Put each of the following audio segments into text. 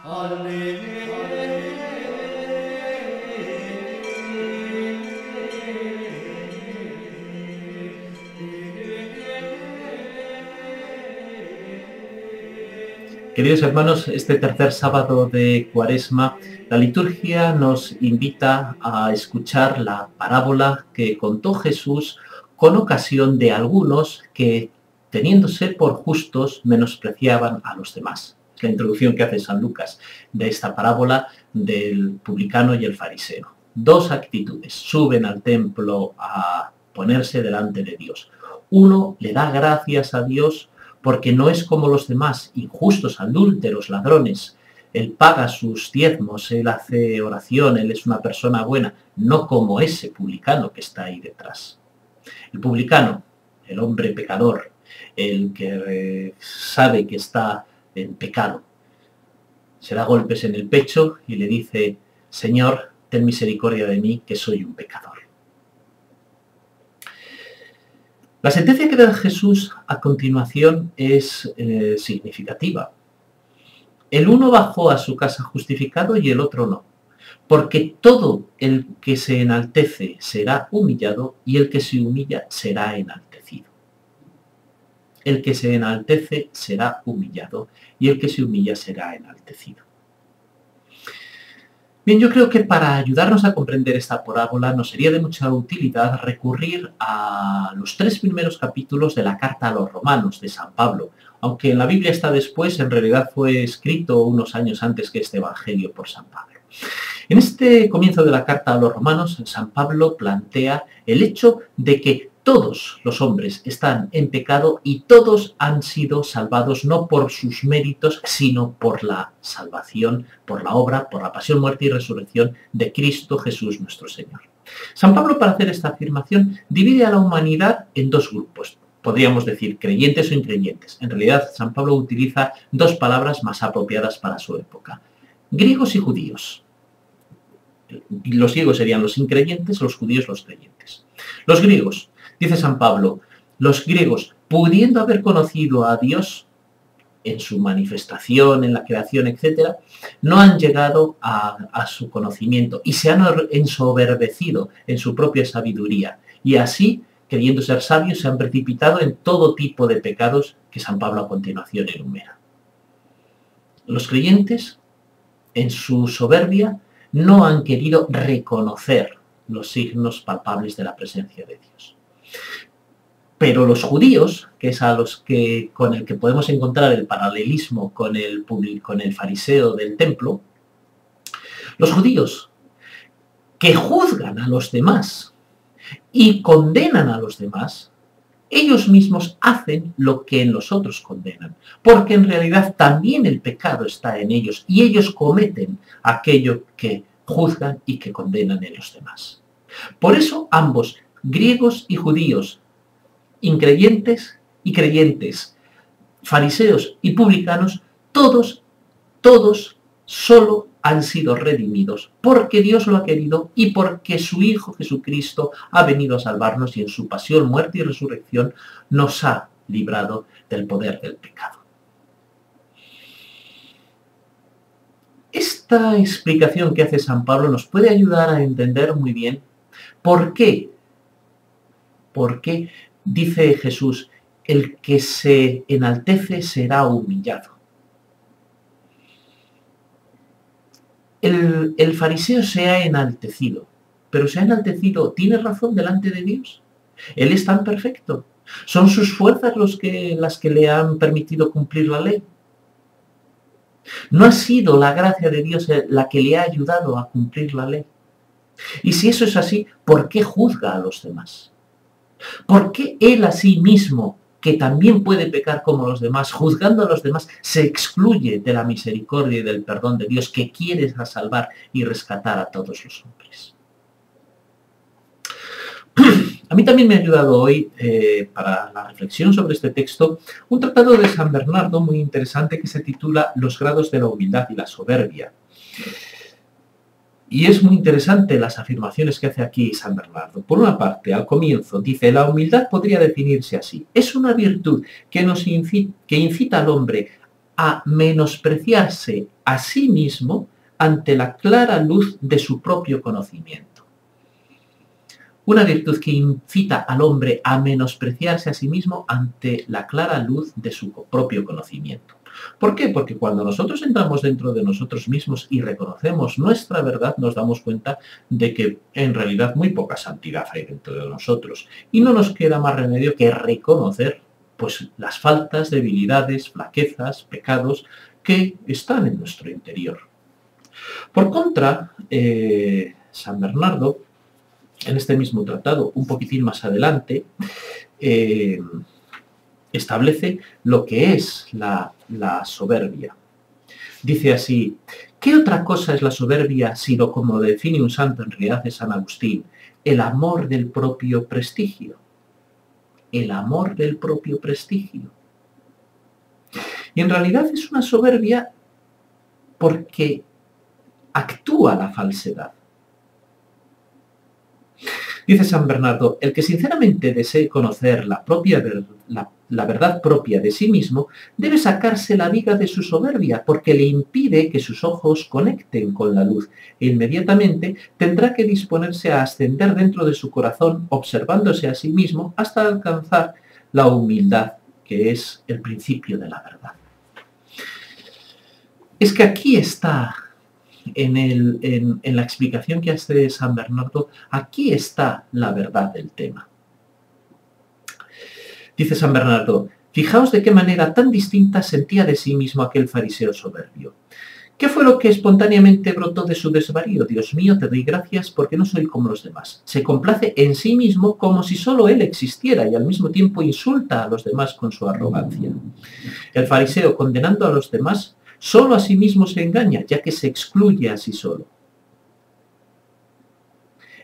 Queridos hermanos, este tercer sábado de Cuaresma, la liturgia nos invita a escuchar la parábola que contó Jesús con ocasión de algunos que, teniéndose por justos, menospreciaban a los demás. Es la introducción que hace San Lucas de esta parábola del publicano y el fariseo. Dos actitudes: suben al templo a ponerse delante de Dios. Uno le da gracias a Dios porque no es como los demás, injustos, adúlteros, ladrones. Él paga sus diezmos, él hace oración, él es una persona buena, no como ese publicano que está ahí detrás. El publicano, el hombre pecador, el que sabe que está en pecado, se da golpes en el pecho y le dice: Señor, ten misericordia de mí, que soy un pecador. La sentencia que da Jesús a continuación es significativa. El uno bajó a su casa justificado y el otro no, porque todo el que se enaltece será humillado y el que se humilla será enaltecido. El que se enaltece será humillado y el que se humilla será enaltecido. Bien, yo creo que para ayudarnos a comprender esta parábola nos sería de mucha utilidad recurrir a los 3 primeros capítulos de la carta a los Romanos de San Pablo. Aunque en la Biblia está después, en realidad fue escrito unos años antes que este Evangelio por San Pablo. En este comienzo de la carta a los Romanos, San Pablo plantea el hecho de que todos los hombres están en pecado y todos han sido salvados no por sus méritos, sino por la salvación, por la obra, por la pasión, muerte y resurrección de Cristo Jesús nuestro Señor. San Pablo, para hacer esta afirmación, divide a la humanidad en dos grupos. Podríamos decir creyentes o increyentes. En realidad, San Pablo utiliza dos palabras más apropiadas para su época: griegos y judíos. Los griegos serían los increyentes, los judíos los creyentes. Los griegos, dice San Pablo, los griegos, pudiendo haber conocido a Dios en su manifestación, en la creación, etc., no han llegado a su conocimiento y se han ensoberbecido en su propia sabiduría. Y así, queriendo ser sabios, se han precipitado en todo tipo de pecados que San Pablo a continuación enumera. Los creyentes, en su soberbia, no han querido reconocer los signos palpables de la presencia de Dios. Pero los judíos, que es a los que con el que podemos encontrar el paralelismo con el fariseo del templo, los judíos que juzgan a los demás y condenan a los demás, ellos mismos hacen lo que en los otros condenan, porque en realidad también el pecado está en ellos y ellos cometen aquello que juzgan y que condenan en los demás. Por eso ambos, griegos y judíos, increyentes y creyentes, fariseos y publicanos, todos solo han sido redimidos porque Dios lo ha querido y porque su Hijo Jesucristo ha venido a salvarnos y en su pasión, muerte y resurrección nos ha librado del poder del pecado. Esta explicación que hace San Pablo nos puede ayudar a entender muy bien por qué dice Jesús: el que se enaltece será humillado. El fariseo se ha enaltecido, pero se ha enaltecido, ¿tiene razón delante de Dios? Él es tan perfecto. ¿Son sus fuerzas las que le han permitido cumplir la ley? ¿No ha sido la gracia de Dios la que le ha ayudado a cumplir la ley? Y si eso es así, ¿por qué juzga a los demás? ¿Por qué él a sí mismo, que también puede pecar como los demás, juzgando a los demás, se excluye de la misericordia y del perdón de Dios, que quiere salvar y rescatar a todos los hombres? A mí también me ha ayudado hoy, para la reflexión sobre este texto, un tratado de San Bernardo muy interesante que se titula Los grados de la humildad y la soberbia. Y es muy interesante las afirmaciones que hace aquí San Bernardo. Por una parte, al comienzo, dice: la humildad podría definirse así: es una virtud que incita al hombre a menospreciarse a sí mismo ante la clara luz de su propio conocimiento. Una virtud que incita al hombre a menospreciarse a sí mismo ante la clara luz de su propio conocimiento. ¿Por qué? Porque cuando nosotros entramos dentro de nosotros mismos y reconocemos nuestra verdad, nos damos cuenta de que en realidad muy poca santidad hay dentro de nosotros. Y no nos queda más remedio que reconocer pues, las faltas, debilidades, flaquezas, pecados que están en nuestro interior. Por contra, San Bernardo, en este mismo tratado, un poquitín más adelante, establece lo que es la soberbia. Dice así: ¿qué otra cosa es la soberbia sino, como lo define un santo en realidad es San Agustín, el amor del propio prestigio? El amor del propio prestigio. Y en realidad es una soberbia porque actúa la falsedad. Dice San Bernardo: el que sinceramente desee conocer la verdad propia de sí mismo, debe sacarse la viga de su soberbia, porque le impide que sus ojos conecten con la luz, e inmediatamente tendrá que disponerse a ascender dentro de su corazón, observándose a sí mismo, hasta alcanzar la humildad, que es el principio de la verdad. Es que aquí está, en la explicación que hace San Bernardo, aquí está la verdad del tema. Dice San Bernardo: fijaos de qué manera tan distinta sentía de sí mismo aquel fariseo soberbio. ¿Qué fue lo que espontáneamente brotó de su desvarío? Dios mío, te doy gracias porque no soy como los demás. Se complace en sí mismo como si solo él existiera y al mismo tiempo insulta a los demás con su arrogancia. El fariseo, condenando a los demás, solo a sí mismo se engaña, ya que se excluye a sí solo.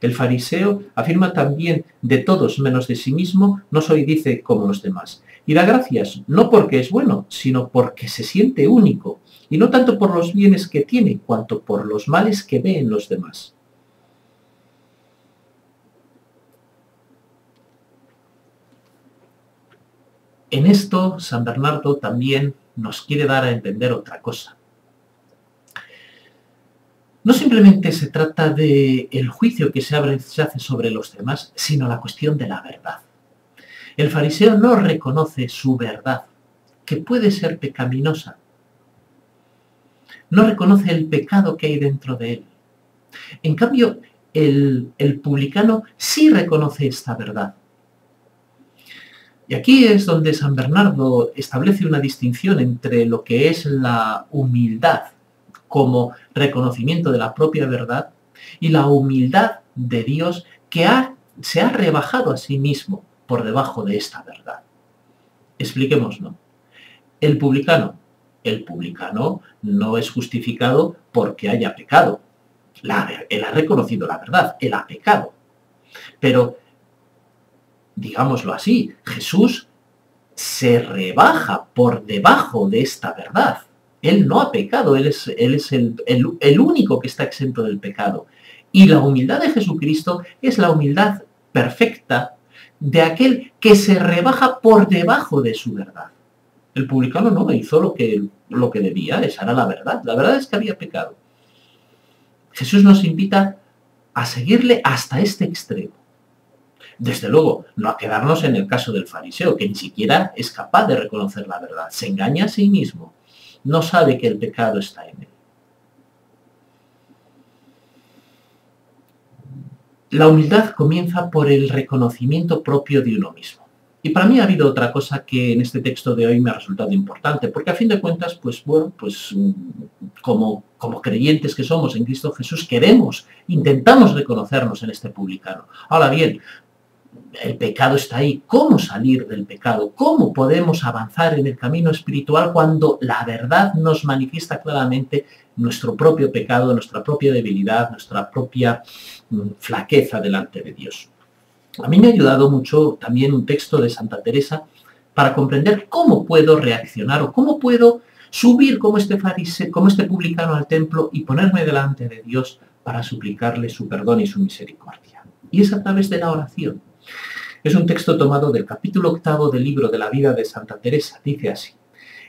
El fariseo afirma también: de todos menos de sí mismo, no soy, dice, como los demás. Y da gracias, no porque es bueno, sino porque se siente único, y no tanto por los bienes que tiene, cuanto por los males que ve en los demás. En esto, San Bernardo también nos quiere dar a entender otra cosa. No simplemente se trata del juicio que se hace sobre los demás, sino la cuestión de la verdad. El fariseo no reconoce su verdad, que puede ser pecaminosa. No reconoce el pecado que hay dentro de él. En cambio, el publicano sí reconoce esta verdad. Y aquí es donde San Bernardo establece una distinción entre lo que es la humildad como reconocimiento de la propia verdad y la humildad de Dios que se ha rebajado a sí mismo por debajo de esta verdad. Expliquémoslo. El publicano no es justificado porque haya pecado. Él ha reconocido la verdad, él ha pecado. Pero, digámoslo así, Jesús se rebaja por debajo de esta verdad. Él no ha pecado, él es el único que está exento del pecado. Y la humildad de Jesucristo es la humildad perfecta de aquel que se rebaja por debajo de su verdad. El publicano no hizo lo que debía, esa era la verdad. La verdad es que había pecado. Jesús nos invita a seguirle hasta este extremo. Desde luego, no a quedarnos en el caso del fariseo, que ni siquiera es capaz de reconocer la verdad. Se engaña a sí mismo. No sabe que el pecado está en él. La humildad comienza por el reconocimiento propio de uno mismo. Y para mí ha habido otra cosa que en este texto de hoy me ha resultado importante, porque a fin de cuentas, como creyentes que somos en Cristo Jesús, intentamos reconocernos en este publicano. Ahora bien, el pecado está ahí. ¿Cómo salir del pecado? ¿Cómo podemos avanzar en el camino espiritual cuando la verdad nos manifiesta claramente nuestro propio pecado, nuestra propia debilidad, nuestra propia flaqueza delante de Dios? A mí me ha ayudado mucho también un texto de Santa Teresa para comprender cómo puedo reaccionar o cómo puedo subir como este publicano al templo y ponerme delante de Dios para suplicarle su perdón y su misericordia. Y es a través de la oración. Es un texto tomado del capítulo 8 del libro de la vida de Santa Teresa. Dice así: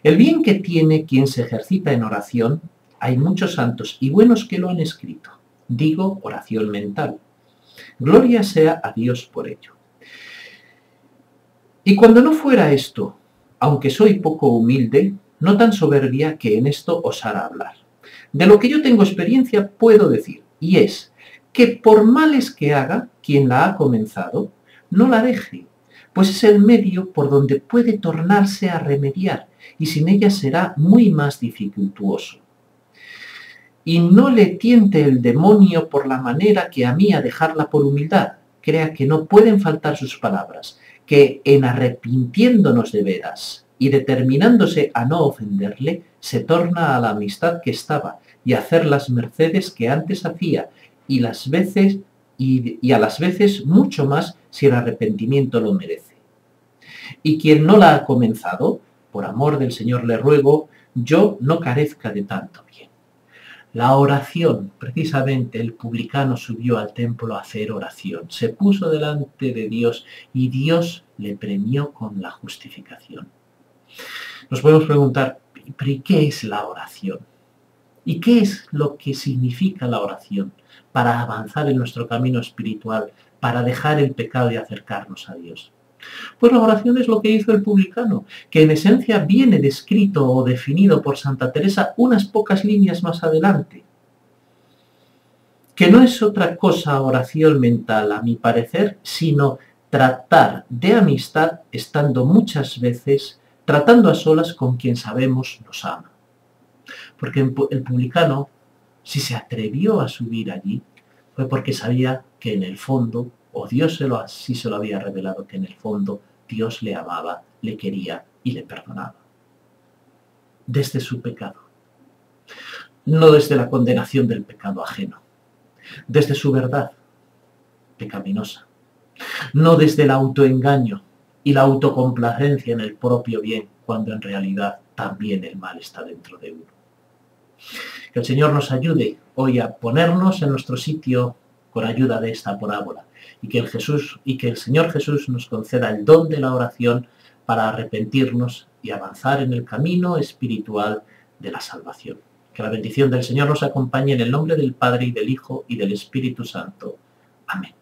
El bien que tiene quien se ejercita en oración, hay muchos santos y buenos que lo han escrito. Digo oración mental. Gloria sea a Dios por ello. Y cuando no fuera esto, aunque soy poco humilde, no tan soberbia que en esto osara hablar. De lo que yo tengo experiencia puedo decir, y es que por males que haga quien la ha comenzado, no la deje, pues es el medio por donde puede tornarse a remediar, y sin ella será muy más dificultuoso. Y no le tiente el demonio por la manera que a mí a dejarla por humildad, crea que no pueden faltar sus palabras, que en arrepintiéndonos de veras y determinándose a no ofenderle, se torna a la amistad que estaba y a hacer las mercedes que antes hacía, y a las veces mucho más si el arrepentimiento lo merece. Y quien no la ha comenzado, por amor del Señor le ruego, yo no carezca de tanto bien. La oración, precisamente el publicano subió al templo a hacer oración, se puso delante de Dios y Dios le premió con la justificación. Nos podemos preguntar, ¿pero y qué es la oración? ¿Y qué es lo que significa la oración para avanzar en nuestro camino espiritual, para dejar el pecado y acercarnos a Dios? Pues la oración es lo que hizo el publicano, que en esencia viene descrito o definido por Santa Teresa unas pocas líneas más adelante. Que no es otra cosa oración mental, a mi parecer, sino tratar de amistad estando muchas veces tratando a solas con quien sabemos nos ama. Porque el publicano, si se atrevió a subir allí, fue porque sabía que en el fondo, o Dios así se lo había revelado, que en el fondo Dios le amaba, le quería y le perdonaba. Desde su pecado. No desde la condenación del pecado ajeno. Desde su verdad pecaminosa. No desde el autoengaño y la autocomplacencia en el propio bien, cuando en realidad también el mal está dentro de uno. Que el Señor nos ayude hoy a ponernos en nuestro sitio con ayuda de esta parábola y que el Señor Jesús nos conceda el don de la oración para arrepentirnos y avanzar en el camino espiritual de la salvación. Que la bendición del Señor nos acompañe en el nombre del Padre y del Hijo y del Espíritu Santo. Amén.